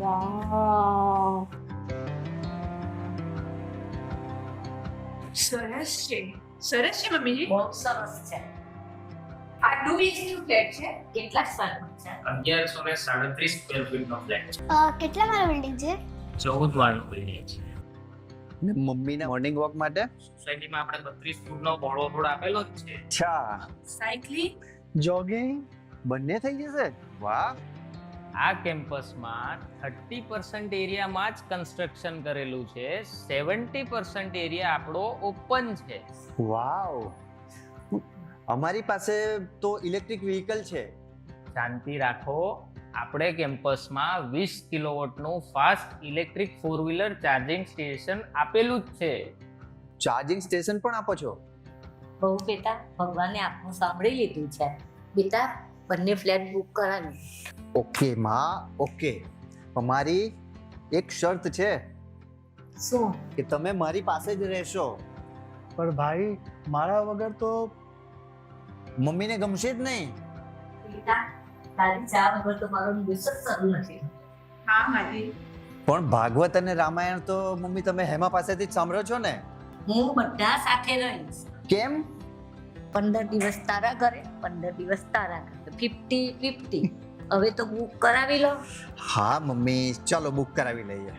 વાવ, સરસ છે, સરસ છે મમ્મીજી. બહુ સરસ છે. આ 2 BHK ફ્લેટ છે. કેટલા સ્ક્વેર છે? 1137 સ્ક્વેર ફીટનો ફ્લેટ છે. કેટલા માળા બિલ્ડિંગ છે? 14 માળનું બિલ્ડિંગ છે. ને મમ્મીના મોર્નિંગ વોક માટે સોસાયટીમાં આપણે 32 ફૂટનો પહોળો રોડ આપેલો જ છે. અચ્છા સાયકલિંગ, જોગિંગ બંને થઈ જશે. વાહ, આ કેમ્પસમાં 30% એરિયામાં જ કન્સ્ટ્રક્શન કરેલું છે, 70% એરિયા આપણો ઓપન છે. વાવ. અમારી પાસે તો ઇલેક્ટ્રિક વ્હીકલ છે. શાંતિ રાખો, આપણે કેમ્પસમાં 20 કિલોવોટનું fast electric 4 wheeler charging station આપેલું જ છે. ચાર્જિંગ સ્ટેશન પણ આપો છો? બહુ બેટા, ભગવાને આપનું સાંભળી લીધું છે. બેટા, બંને ફ્લેટ બુક કરાવી. ઓકે માં, ઓકે. અમારી એક શરત છે શું? કે તમે મારી પાસે જ રહેશો. પણ ભાઈ મારા વગર તો મમ્મીને ગમશે જ નહીં. બેટા, તારી ચા વગર તો મારો દિવસ જ શરૂ નથી. હા માજી. પણ ભાગવત અને રામાયણ તો મમ્મી તમે હેમા પાસેથી જ સાંભળો છો ને? હું બધા સાથે રહીશ. કેમ? 15 દિવસ તારા ઘરે, 15 દિવસ તારા ઘરે, 50-50. હવે તો બુક કરાવી લો. હા મમ્મી, ચાલો બુક કરાવી લઈએ.